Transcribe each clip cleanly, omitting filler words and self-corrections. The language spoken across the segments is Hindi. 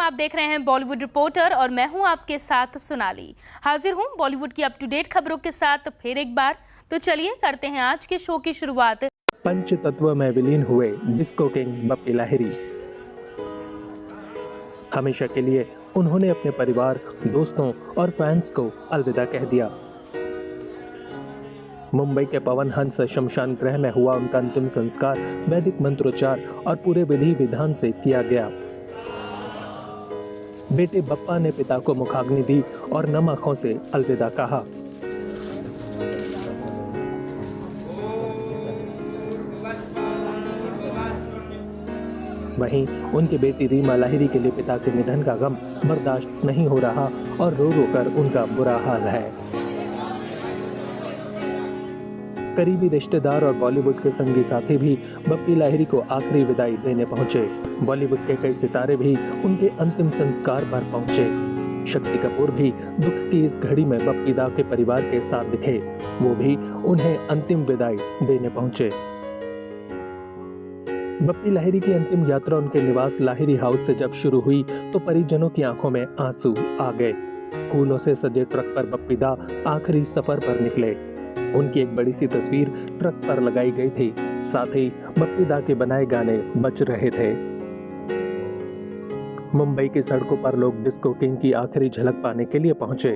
आप देख रहे हैं बॉलीवुड रिपोर्टर और मैं हूं आपके साथ सोनाली। हाजिर हूं बॉलीवुड की अप टू डेट खबरों के साथ फिर एक बार। तो चलिए करते हैं आज के शो की शुरुआत। पंचतत्व में विलीन हुए डिस्को किंग बप्पी लाहिरी। हमेशा के लिए उन्होंने अपने परिवार, दोस्तों और फैंस को अलविदा कह दिया। मुंबई के पवन हंस शमशान गृह में हुआ उनका अंतिम संस्कार वैदिक मंत्रोच्चार और पूरे विधि विधान से किया गया। बेटे बप्पा ने पिता को मुखाग्नि दी और नम आंखों से अलविदा कहा। वहीं उनकी बेटी रीमा लाहिरी के लिए पिता के निधन का गम बर्दाश्त नहीं हो रहा और रो रो कर उनका बुरा हाल है। करीबी रिश्तेदार और बॉलीवुड के संगी साथी भी बप्पी लाहिरी को आखिरी विदाई देने पहुंचे। बॉलीवुड के कई सितारे भी उनके अंतिम संस्कार पर पहुंचे। शक्ति कपूर भी दुख की इस घड़ी में बप्पी दा के परिवार के साथ दिखे। वो भी उन्हें अंतिम विदाई देने पहुंचे। बप्पी लाहिरी की अंतिम यात्रा उनके निवास लाहिरी हाउस से जब शुरू हुई तो परिजनों की आंखों में आंसू आ गए। फूलों से सजे ट्रक पर बप्पी दा आखिरी सफर पर निकले। उनकी एक बड़ी सी तस्वीर ट्रक पर लगाई गई थी। साथ ही बप्पी दा के बनाए गाने बज रहे थे। मुंबई की सड़कों पर लोग डिस्को किंग की आखिरी झलक पाने के लिए पहुंचे।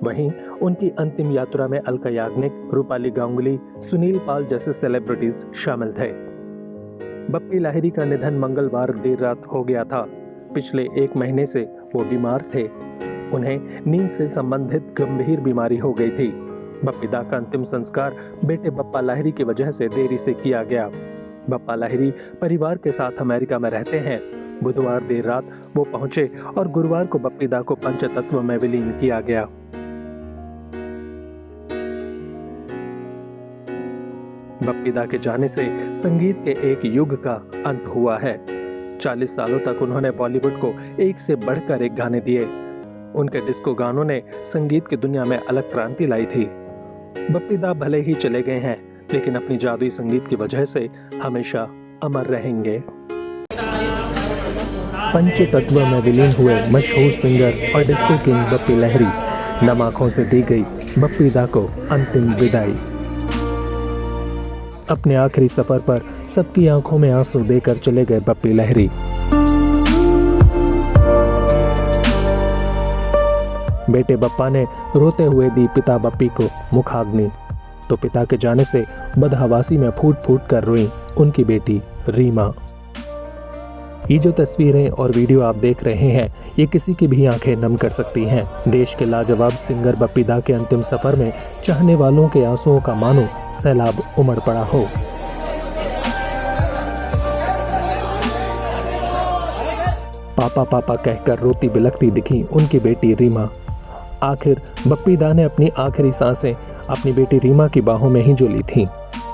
वहीं उनकी अंतिम यात्रा में अलका याग्निक, रूपाली गांगुली, सुनील पाल जैसे सेलिब्रिटीज शामिल थे। बप्पी लाहिरी का निधन मंगलवार देर रात हो गया था। पिछले 1 महीने से वो बीमार थे। उन्हें नींद से संबंधित गंभीर बीमारी हो गई थी। बप्पी दा का अंतिम संस्कार बेटे बप्पा लाहिरी की वजह से देरी से किया गया। बप्पा लाहिरी परिवार के साथ अमेरिका में रहते हैं। बुधवार देर रात वो पहुंचे और गुरुवार को बप्पी दा को पंचतत्व में विलीन किया गया। बप्पी दा के जाने से संगीत के एक युग का अंत हुआ है। 40 सालों तक उन्होंने बॉलीवुड को एक से बढ़कर एक गाने दिए। उनके डिस्को गानों ने संगीत की दुनिया में अलग क्रांति लाई थी। बप्पी दा भले ही चले गए हैं, लेकिन अपनी जादुई संगीत की वजह से हमेशा अमर रहेंगे। पंचतत्व में विलीन हुए मशहूर सिंगर और डिस्को किंग बप्पी लाहिरी। नम आंखों से दी गई बप्पी दा को अंतिम विदाई। अपने आखिरी सफर पर सबकी आंखों में आंसू देकर चले गए बप्पी लाहिरी। बेटे बप्पा ने रोते हुए दी पिता बप्पी को मुखाग्नि, तो पिता के जाने से बदहवासी में फूट फूट कर रोई उनकी बेटी रीमा। ये जो तस्वीरें और वीडियो आप देख रहे हैं, ये किसी की भी आंखें नम कर सकती हैं। देश के लाजवाब सिंगर बप्पी दा के अंतिम सफर में चाहने वालों के आंसुओं का मानो सैलाब उमड़ पड़ा हो। पापा पापा कहकर रोती बिलखती दिखी उनकी बेटी रीमा। आखिर बप्पी दा ने अपनी आखिरी सांसें अपनी बेटी रीमा की बाहों में ही जो ली थीं।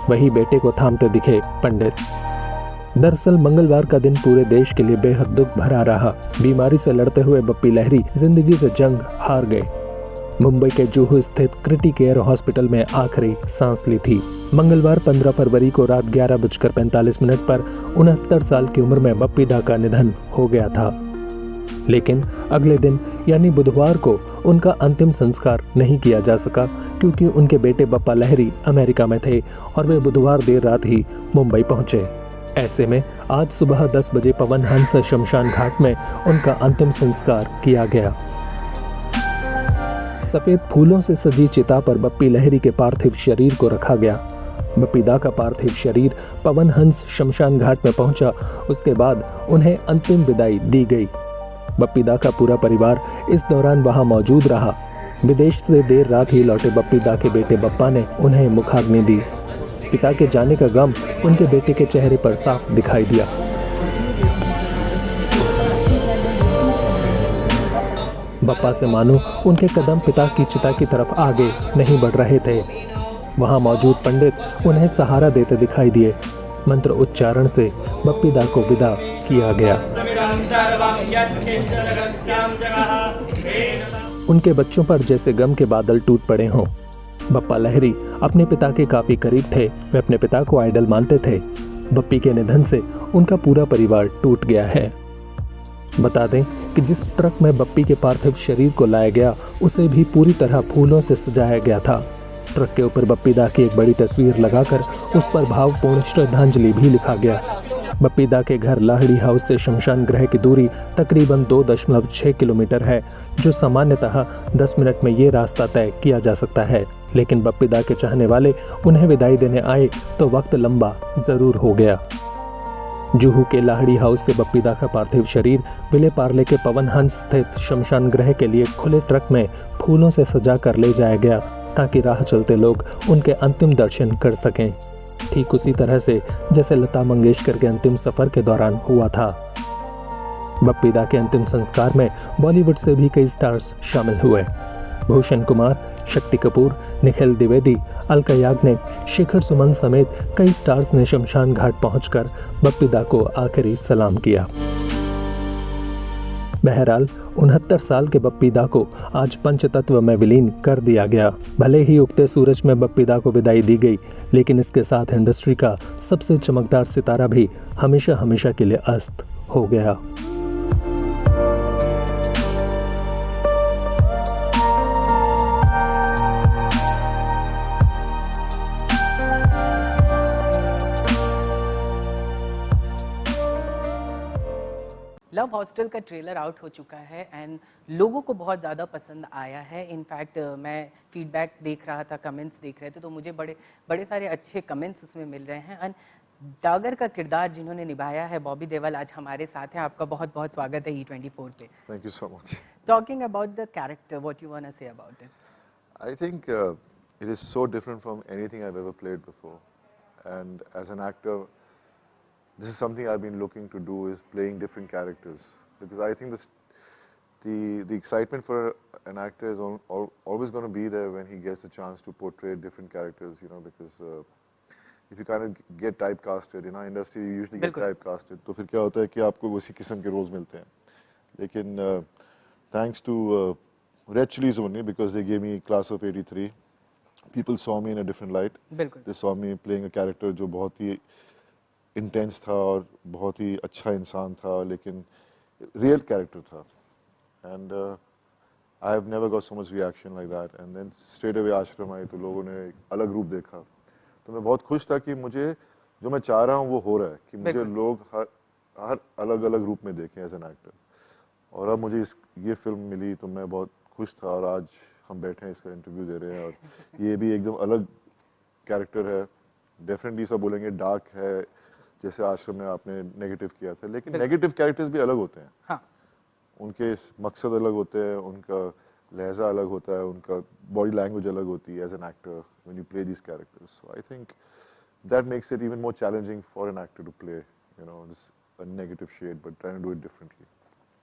वही बेटे को थामते दिखे पंडित। दरअसल मंगलवार का दिन पूरे देश के लिए बेहद दुख भरा रहा। बीमारी से लड़ते हुए बप्पी लाहिरी जिंदगी से जंग हार गए। मुंबई के जुहू स्थित क्रिटी केयर हॉस्पिटल में आखिरी सांस ली थी। मंगलवार 15 फरवरी को रात 11:45 पर 69 साल की उम्र में बप्पी दा का निधन हो गया था। लेकिन अगले दिन यानी बुधवार को उनका अंतिम संस्कार नहीं किया जा सका, क्योंकि उनके बेटे बप्पा लाहिरी अमेरिका में थे और वे बुधवार देर रात ही मुंबई पहुंचे। ऐसे में आज सुबह 10 बजे पवन हंस शमशान घाट में उनका अंतिम संस्कार किया गया। सफेद फूलों से सजी चिता पर बप्पी लाहिरी के पार्थिव शरीर को रखा गया। बप्पी दा का पार्थिव शरीर पवन हंस शमशान घाट में पहुंचा। उसके बाद उन्हें अंतिम विदाई दी गई। बप्पी दा का पूरा परिवार इस दौरान वहां मौजूद रहा। विदेश से देर रात ही लौटे बप्पी दा के बेटे बप्पा ने उन्हें मुखाग्नि दी। पिता के जाने का गम उनके बेटे के चेहरे पर साफ दिखाई दिया। बप्पा से मानो उनके कदम पिता की चिता की तरफ आगे नहीं बढ़ रहे थे। वहां मौजूद पंडित उन्हें सहारा देते दिखाई दिए। मंत्र उच्चारण से बप्पी दा को विदा किया गया। उनके बच्चों पर जैसे गम के बादल टूट पड़े हों। बप्पा लाहिरी अपने पिता के काफी करीब थे। वे अपने पिता को आइडल मानते थे। बप्पी के निधन से उनका पूरा परिवार टूट गया है। बता दें कि जिस ट्रक में बप्पी के पार्थिव शरीर को लाया गया उसे भी पूरी तरह फूलों से सजाया गया था। ट्रक के ऊपर बप्पी दा की एक बड़ी तस्वीर लगाकर उस पर भावपूर्ण श्रद्धांजलि भी लिखा गया। बप्पी दा के घर लाहड़ी हाउस से शमशान गृह की दूरी तकरीबन 2.6 किलोमीटर है, जो सामान्यतः 10 मिनट में ये रास्ता तय किया जा सकता है। लेकिन बप्पी दा के चाहने वाले उन्हें विदाई देने आए तो वक्त लंबा जरूर हो गया। जुहू के लाहड़ी हाउस से बप्पी दा का पार्थिव शरीर विले पार्ले के पवन हंस स्थित शमशान गृह के लिए खुले ट्रक में फूलों से सजा कर ले जाया गया, ताकि राह चलते लोग उनके अंतिम दर्शन कर सकें। ठीक उसी तरह से जैसे लता मंगेशकर के अंतिम सफर के दौरान हुआ था। बप्पी दा के अंतिम संस्कार में बॉलीवुड से भी कई स्टार्स शामिल हुए। भूषण कुमार, शक्ति कपूर, निखिल द्विवेदी, अलका याग्निक, शिखर सुमन समेत कई स्टार्स ने शमशान घाट पहुंचकर बप्पी दा को आखिरी सलाम किया। बहरहाल 69 साल के बप्पी दा को आज पंचतत्व में विलीन कर दिया गया। भले ही उगते सूरज में बप्पी दा को विदाई दी गई, लेकिन इसके साथ इंडस्ट्री का सबसे चमकदार सितारा भी हमेशा हमेशा के लिए अस्त हो गया। लव हॉस्टल का ट्रेलर आउट हो चुका है एंड लोगों को बहुत ज़्यादा पसंद आया है। इनफैक्ट मैं फीडबैक देख रहा था, कमेंट्स देख रहे थे, तो मुझे बड़े सारे अच्छे कमेंट्स उसमें मिल रहे हैं। एंड डागर का किरदार जिन्होंने निभाया है बॉबी देओल आज हमारे साथ हैं। आपका बहुत बहुत स्वागत है E24 पे। Thank you so much. Talking about the character, what you want to say about it? I think it is so different from anything I've ever played before, and as an actor, this is something I've been looking to do, is playing different characters, because I think the excitement for an actor is always going to be there when he gets a chance to portray different characters, you know, because if you kind of get typecasted in our industry, you usually get typecasted, तो फिर क्या होता है कि आपको उसी किस्म के रोल्स मिलते हैं। लेकिन thanks to Red Chillies only, because they gave me Class of '83, people saw me in a different light. They saw me playing a character जो बहुत ही इंटेंस था और बहुत ही अच्छा इंसान था, लेकिन रियल कैरेक्टर था। And I have never got so much reaction like that. And then straight away Aashram आई तो लोगों ने एक अलग रूप देखा, तो मैं बहुत खुश था कि मुझे जो मैं चाह रहा हूँ वो हो रहा है, कि मुझे लोग हर अलग अलग रूप में देखें एज एन एक्टर। और अब मुझे ये फिल्म मिली तो मैं बहुत खुश था, और आज हम बैठे हैं, इसका इंटरव्यू दे रहे हैं, और ये भी एकदम अलग कैरेक्टर है। डेफिनेटली सब बोलेंगे डार्क है, जैसे आश्रम में आपने नेगेटिव किया था, लेकिन नेगेटिव कैरेक्टर्स भी अलग होते हैं। हाँ। उनके मकसद अलग होते हैं, उनका लहजा अलग होता है, उनका बॉडी लैंग्वेज अलग होती है as an actor when you play these characters. So I think that makes it even more challenging for an actor to play, you know, this a negative shade but trying to do it differently.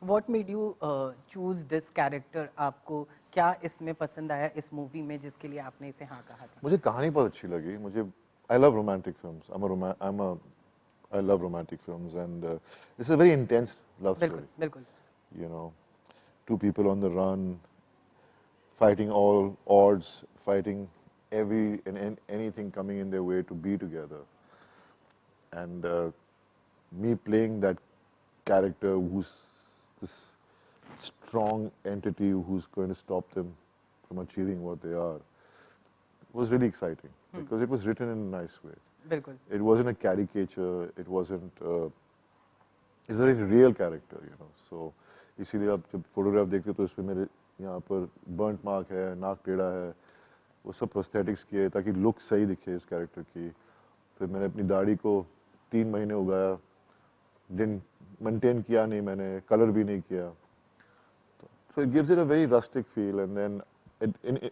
What made you choose this character? आपको क्या इसमें पसंद आया इस मूवी में जिसके लिए आपने इसे हाँ कहा था? मुझे कहानी बहुत अच्छी लगी। मुझे I love romantic films, I love romantic films, and this is a very intense love story. बिल्कुल। You know, two people on the run, fighting all odds, fighting anything coming in their way to be together. And me playing that character who's this strong entity who's going to stop them from achieving what they are was really exciting, because it was written in a nice way. It wasn't a caricature, it wasn't it's a very real character, you know. So इसीलिए आप जब फोटोग्राफ देखते हो तो इसमें मेरे यहाँ पर बर्न्ट मार्क है, नाक टेढ़ा है, वो सब प्रोस्थेटिक्स किए ताकि लुक सही दिखे इस कैरेक्टर की। फिर मैंने अपनी दाढ़ी को 3 महीने उगाया, दिन मेंटेन किया नहीं मैंने, कलर भी नहीं किया, so it gives it a very rustic feel, and then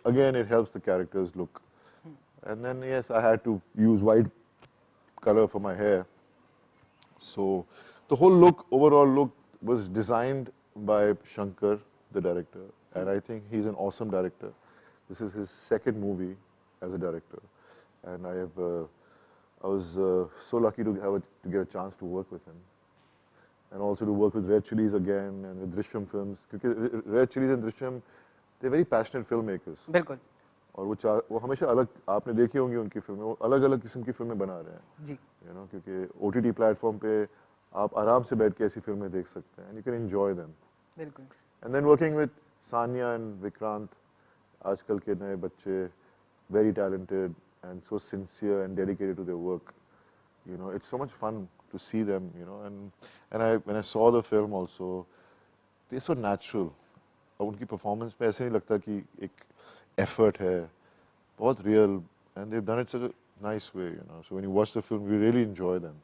again it helps the characters look. And then yes, I had to use white color for my hair. So the whole look, overall look, was designed by Shankar, the director, and I think he's an awesome director. This is his second movie as a director, and I was so lucky to get a chance to work with him, and also to work with Red Chillies again and with Drishyam Films, because Red Chillies and Drishyam, they're very passionate filmmakers. बिल्कुल। और वो हमेशा अलग, आपने देखी होंगी उनकी फिल्में, वो अलग अलग किस्म की फिल्में बना रहे हैं जी, यू नो, क्योंकि OTT प्लेटफॉर्म पे आप आराम से बैठ के ऐसी फिल्में देख सकते हैं, and you can enjoy them. बिल्कुल। And then working with Sanya and Vikrant, आजकल के नए बच्चे, very talented and so sincere and dedicated to their work. You know, it's so much fun to see them. You know, and when I saw the film also, they're so natural. और उनकी performance में ऐसे नहीं लगता कि एक effort है, बहुत real, and they've done it such a nice way. You know, so when you watch the film, you really enjoy them.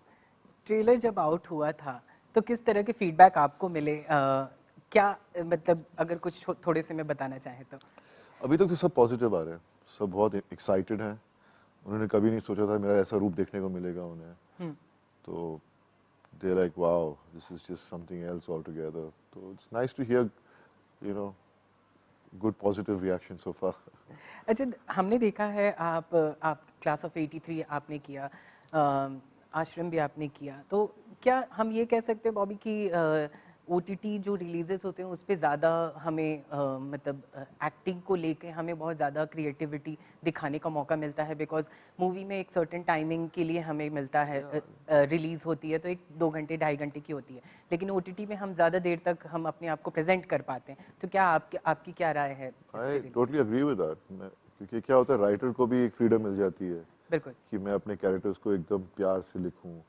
Trailer जब आउट हुआ था तो किस तरह के फीडबैक आपको मिले? क्या मतलब अगर कुछ थोड़े से मैं बताना चाहें तो? अभी तक तो सब पॉजिटिव आ रहे हैं, सब बहुत एक्साइटेड हैं। उन्होंने कभी नहीं सोचा था मेरा ऐसा रूप देखने को मिलेगा उन्हें। तो they're like, wow, this is just something else altogether. So it's nice to hear, you know, good positive reaction so far. अच्छा, हमने देखा है आप क्लास ऑफ 83 आपने किया, आश्रम भी आपने किया, तो क्या हम ये कह सकते हैं बॉबी कि ओटीटी जो रिलीजेस होते हैं उस पे ज़्यादा हमें मतलब एक्टिंग को लेके हमें बहुत ज़्यादा क्रिएटिविटी दिखाने का मौका मिलता है? बिकॉज मूवी में एक सर्टेन टाइमिंग के लिए हमें मिलता है, रिलीज़ होती है तो 1-2 घंटे 2.5 घंटे की होती है, लेकिन ओटीटी में हम ज़्यादा देर तक हम अपने आप को प्रेजेंट कर पाते हैं, तो क्या आपकी क्या राय है इससे? I totally agree with that. क्योंकि क्या होता है, राइटर को भी एक फ्रीडम मिल जाती है बिल्कुल कि मैं अपने कैरेक्टर्स को एकदम प्यार से लिखूं,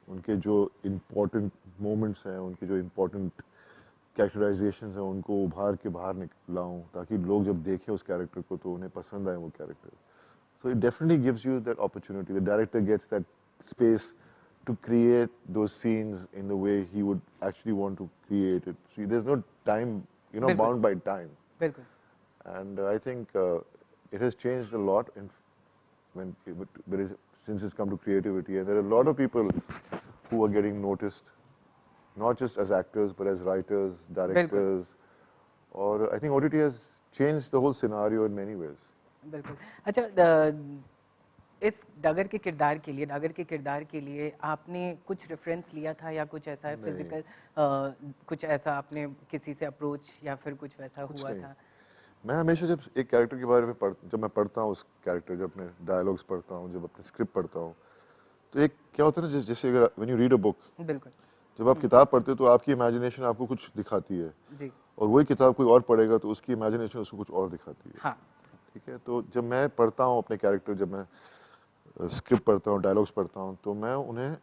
उनके जो इम्पोर्टेंट मोमेंट्स हैं, उनके जो इम्पोर्टेंट कैरेक्टराइजेशंस हैं, उनको उभार के बाहर निकलाऊं ताकि लोग जब देखें उस कैरेक्टर को तो उन्हें पसंद आए वो character. So it definitely gives you that opportunity. The director gets that space to create those scenes in the way he would actually want to create it. See, there's no time, you know, Bilkul. bound by time. बिल्कुल And I think it has changed a lot since it's come to creativity. And there are a lot of people who are getting noticed, not just as actors, but as writers, directors. Or I think OTT has changed the whole scenario in many ways. बिल्कुल। अच्छा, इस डगर के किरदार के लिए आपने कुछ रेफरेंस लिया था या कुछ ऐसा फिजिकल कुछ ऐसा आपने किसी से अप्रोच या फिर कुछ वैसा हुआ था? मैं हमेशा जब एक कैरेक्टर के बारे में जब मैं पढ़ता हूँ उस कैरेक्टर, जब अपने डायलॉग्स पढ़ता हूँ, जब अपने स्क्रिप्ट पढ़ता हूँ, तो एक क्या होता है ना, जैसे अगर when you read a book, बिल्कुल, जब आप किताब पढ़ते हो तो आपकी इमेजिनेशन आपको कुछ दिखाती है जी, और वही किताब कोई और पढ़ेगा तो उसकी इमेजिनेशन उसको कुछ और दिखाती है। हाँ, ठीक है, तो जब मैं पढ़ता हूँ अपने कैरेक्टर, जब मैं स्क्रिप्ट पढ़ता हूँ, डायलॉग्स पढ़ता हूँ, तो मैं उन्हें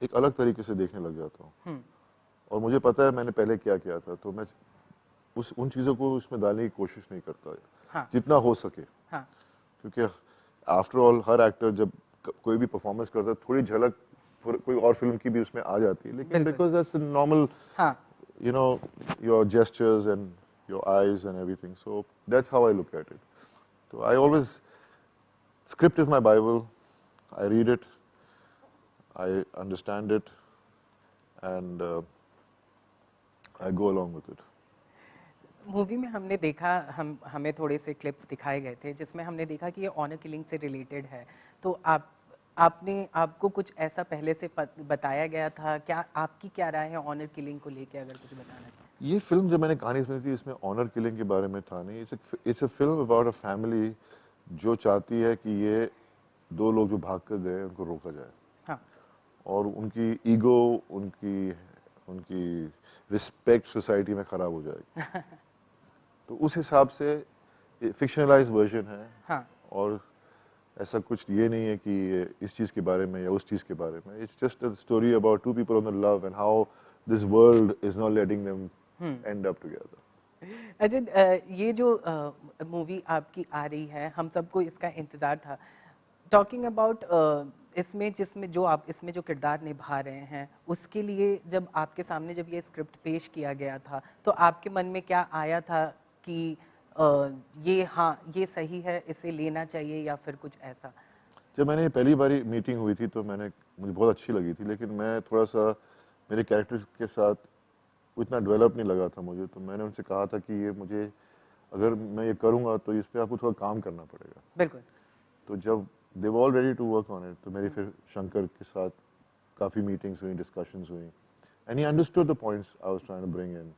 एक अलग तरीके से देखने लग जाता हूँ और मुझे पता है मैंने पहले क्या किया था, तो मैं उन चीज़ों को उसमें डालने की कोशिश नहीं करता, हाँ, जितना हो सके। हाँ, क्योंकि आफ्टर ऑल हर एक्टर जब कोई भी परफॉर्मेंस करता है थोड़ी झलक कोई और फिल्म की भी उसमें आ जाती है, लेकिन बिकॉज दैट्स नॉर्मल, हाँ, you know, your gestures and your eyes and everything. So that's how I look at it. So I always, script is my Bible. I read it, I understand it, and I go along with it. Movie में हमने देखा, हमें थोड़े से क्लिप्स दिखाए गए थे जिसमें हमने देखा कि ये ऑनर किलिंग से रिलेटेड है, तो आपको कुछ ऐसा पहले से बताया गया था क्या? आपकी क्या राय है ऑनर किलिंग को लेके, अगर कुछ बताना चाहें? ये फिल्म जब मैंने कहानी सुनी थी इसमें ऑनर किलिंग के बारे में था नहीं। It's a film about a family जो चाहती है कि ये दो लोग जो भाग कर गए उनको रोका जाए। हाँ, और उनकी ईगो, उनकी रिस्पेक्ट सोसाइटी में खराब हो जाएगी। तो उस हिसाब से फिक्शनलाइज वर्जन है। हाँ, और ऐसा कुछ ये नहीं है कि ये इस चीज़ के बारे में या उस चीज़ के बारे में। It's just a story about two people on the love and how this world is not letting them end up together. अच्छा, ये जो मूवी आपकी आ रही है, हम सबको इसका इंतज़ार था। टॉकिंग अबाउट इसमें जो आप इसमें जो किरदार निभा रहे हैं, उसके लिए जब आपके सामने जब ये स्क्रिप्ट पेश किया गया था, तो आपके मन में क्या आया था कि ये सही है, इसे लेना चाहिए, या फिर कुछ ऐसा? जब मैंने पहली बारी मीटिंग हुई थी तो मुझे बहुत अच्छी लगी थी, लेकिन मैं थोड़ा सा मेरे कैरेक्टर के साथ इतना डेवलप नहीं लगा था मुझे, तो मैंने उनसे कहा था कि ये मुझे, अगर मैं ये करूँगा तो इस पर आपको थोड़ा काम करना पड़ेगा। बिल्कुल। तो जब they were all ready to work on it, तो मेरी फिर शंकर के साथ काफ़ी मीटिंग्स हुई, डिस्कशंस हुई, and he understood the points I was trying to bring in.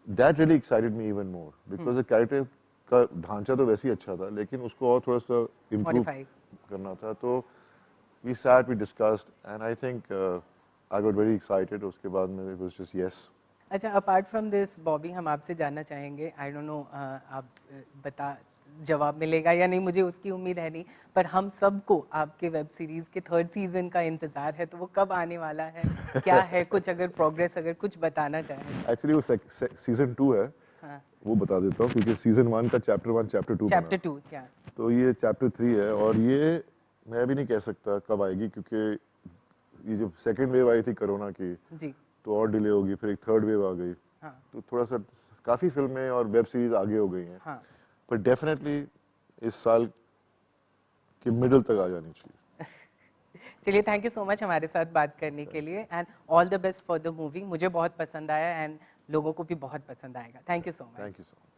That really excited me even more because the character का ढांचा तो वैसे ही अच्छा था, लेकिन उसको और थोड़ा सा इम्प्रूव करना था। तो we sat, we discussed, and I think I got very excited. उसके बाद में इट वाज जस्ट यस। अच्छा, अपार्ट फ्रॉम दिस बॉबी, हम आपसे जानना चाहेंगे, आई डोंट नो आप बता जवाब मिलेगा या नहीं, मुझे उसकी उम्मीद है नहीं, पर हम सबको आपके वेब सीरीज के 3rd सीजन का इंतजार है, तो वो कब आने वाला है, क्या है कुछ अगर प्रोग्रेस अगर कुछ बताना चाहें? एक्चुअली वो सीजन 2 है, हाँ, वो बता देता हूँ, क्योंकि सीजन 1 का चैप्टर 1 चैप्टर 2 चैप्टर 2 क्या? तो ये चैप्टर 3 है, और ये मैं भी नहीं कह सकता कब आएगी, क्योंकि ये जो सेकेंड वेव आई थी कोरोना की, जी, तो और डिले होगी, फिर एक 3rd वेव आ गई, हाँ, तो थोड़ा सा काफ़ी फिल्में और वेब सीरीज आगे हो गई हैं, हाँ। पर डेफिनेटली इस साल के मिडिल तक आ जानी चाहिए। चलिए, थैंक यू सो मच हमारे साथ बात करने के लिए, and all the best for the movie. मुझे बहुत पसंद आया एंड लोगों को भी बहुत पसंद आएगा। Thank you so much. Thank you so much.